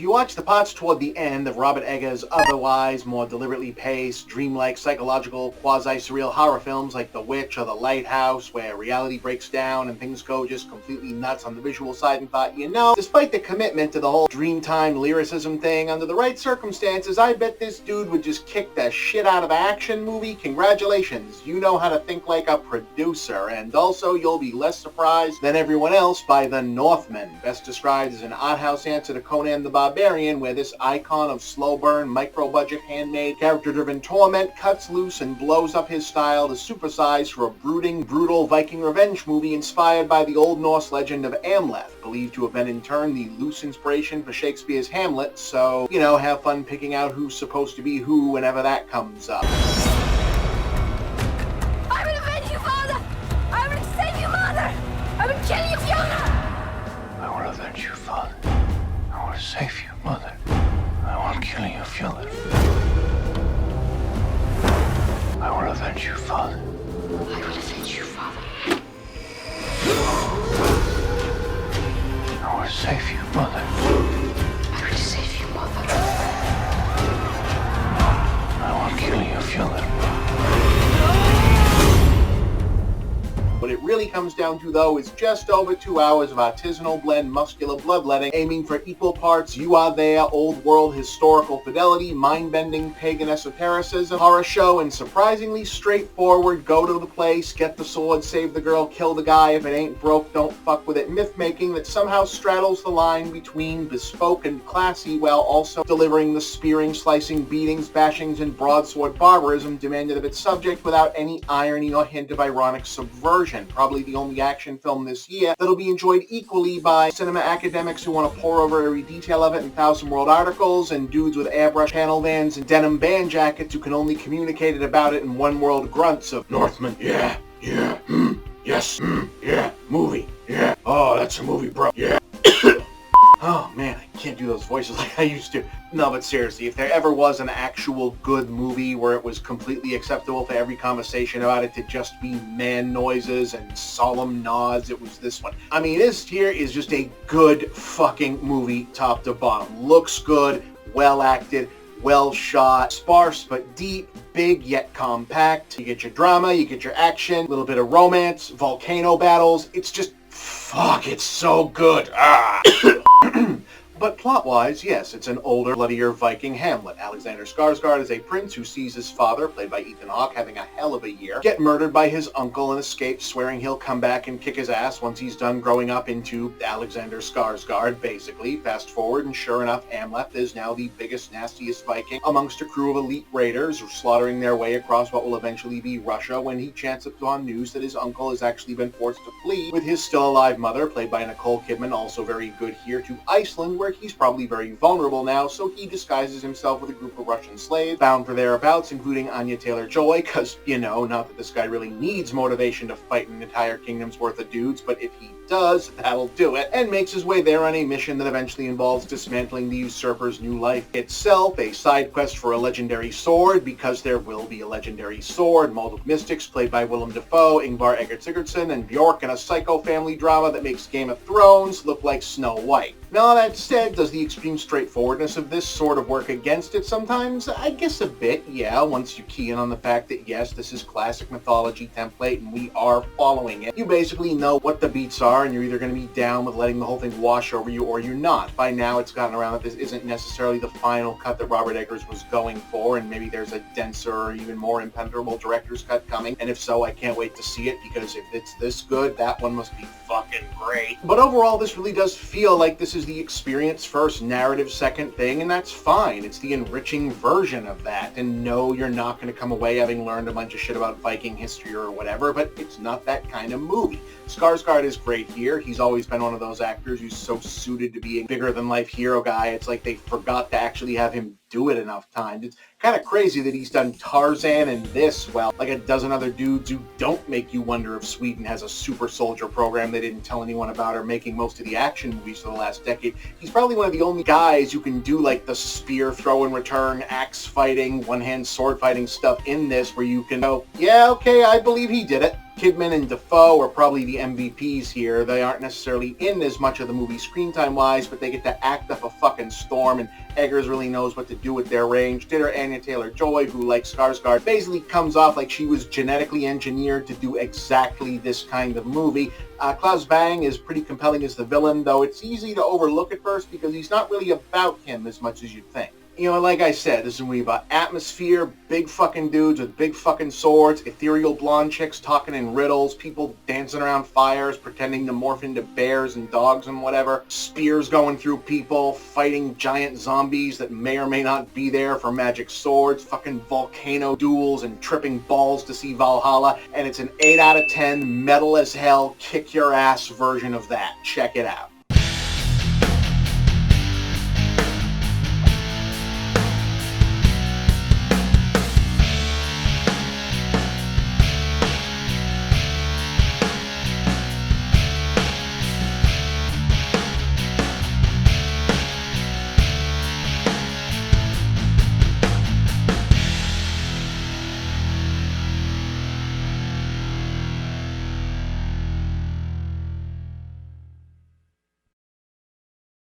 if you watch the parts toward the end of Robert Eggers' otherwise more deliberately paced, dreamlike, psychological, quasi-surreal horror films like The Witch or The Lighthouse, where reality breaks down and things go just completely nuts on the visual side, and thought, you know, despite the commitment to the whole Dreamtime lyricism thing, under the right circumstances, I bet this dude would just kick the shit out of an action movie. Congratulations, you know how to think like a producer, and also you'll be less surprised than everyone else by The Northman, best described as an arthouse answer to Conan the Barbarian, where this icon of slow burn, micro-budget, handmade, character-driven torment cuts loose and blows up his style to supersize for a brooding, brutal Viking revenge movie inspired by the Old Norse legend of HAMLET, believed to have been in turn the loose inspiration for Shakespeare's Hamlet, so, you know, have fun picking out who's supposed to be who whenever that comes up. I will avenge you, father! I will save you, mother! I will kill you, Fiona! I will avenge you, father. I will save you, mother. I will kill you, Fiona. I will avenge you, father. I will avenge you, father. I will save you, mother. I will save you, mother. I will kill you, Fiona. What it really comes down to, though, is just over 2 hours of artisanal blend muscular bloodletting, aiming for equal parts You Are There, old world historical fidelity, mind-bending pagan esotericism, horror show, and surprisingly straightforward go to the place, get the sword, save the girl, kill the guy, if it ain't broke, don't fuck with it myth-making that somehow straddles the line between bespoke and classy while also delivering the spearing, slicing, beatings, bashings, and broadsword barbarism demanded of its subject without any irony or hint of ironic subversion. Probably the only action film this year that'll be enjoyed equally by cinema academics who want to pore over every detail of it in Thousand World articles, and dudes with airbrush panel vans and denim band jackets who can only communicate it about it in one world grunts of Northman, yeah, yes, yeah, movie, yeah, oh, that's a movie, bro, yeah. Oh man, I can't do those voices like I used to. No, but seriously, if there ever was an actual good movie where it was completely acceptable for every conversation about it to just be man noises and solemn nods, it was this one. I mean, this here is just a good fucking movie top to bottom. Looks good, well acted, well shot, sparse but deep, big yet compact. You get your drama, you get your action, a little bit of romance, volcano battles. It's just, fuck, it's so good. Ah. But plot-wise, yes, it's an older, bloodier Viking Hamlet. Alexander Skarsgaard is a prince who sees his father, played by Ethan Hawke, having a hell of a year, get murdered by his uncle and escape, swearing he'll come back and kick his ass once he's done growing up into Alexander Skarsgaard, basically. Fast forward, and sure enough, Hamlet is now the biggest, nastiest Viking amongst a crew of elite raiders, slaughtering their way across what will eventually be Russia when he chances upon news that his uncle has actually been forced to flee with his still-alive mother, played by Nicole Kidman, also very good here, to Iceland, where he's probably very vulnerable now, so he disguises himself with a group of Russian slaves bound for thereabouts, including Anya Taylor-Joy, because, you know, not that this guy really needs motivation to fight an entire kingdom's worth of dudes, but if he does, that'll do it, and makes his way there on a mission that eventually involves dismantling the usurper's new life itself, a side quest for a legendary sword, because there will be a legendary sword, multiple mystics played by Willem Dafoe, Ingvar Eggert Sigurdsson, and Bjork, in a psycho family drama that makes Game of Thrones look like Snow White. Now, all that said, does the extreme straightforwardness of this sort of work against it sometimes? I guess a bit, yeah, once you key in on the fact that, yes, this is classic mythology template and we are following it. You basically know what the beats are, and you're either going to be down with letting the whole thing wash over you or you're not. By now, it's gotten around that this isn't necessarily the final cut that Robert Eggers was going for, and maybe there's a denser or even more impenetrable director's cut coming, and if so, I can't wait to see it, because if it's this good, that one must be fucking great. But overall, this really does feel like this is the experience first, narrative second thing, and that's fine. It's the enriching version of that. And no, you're not going to come away having learned a bunch of shit about Viking history or whatever, but it's not that kind of movie. Skarsgård is great here. He's always been one of those actors who's so suited to be a bigger-than-life hero guy. It's like they forgot to actually have him do it enough times. It's kind of crazy that he's done Tarzan and this, well, like a dozen other dudes who don't make you wonder if Sweden has a super soldier program they didn't tell anyone about, or making most of the action movies for the last decade. He's probably one of the only guys who can do like the spear throw and return, axe fighting, one-hand sword fighting stuff in this where you can go, yeah, okay, I believe he did it. Kidman and Dafoe are probably the MVPs here. They aren't necessarily in as much of the movie screen time wise, but they get to act up a fucking storm, and Eggers really knows what to do with their range. Dinner Anya Taylor-Joy, who, like Skarsgård, basically comes off like she was genetically engineered to do exactly this kind of movie. Klaus Bang is pretty compelling as the villain, though it's easy to overlook at first because he's not really about him as much as you'd think. You know, like I said, this is a movie about atmosphere, big fucking dudes with big fucking swords, ethereal blonde chicks talking in riddles, people dancing around fires, pretending to morph into bears and dogs and whatever, spears going through people, fighting giant zombies that may or may not be there for magic swords, fucking volcano duels and tripping balls to see Valhalla, and it's an 8 out of 10 metal as hell, kick your ass version of that. Check it out.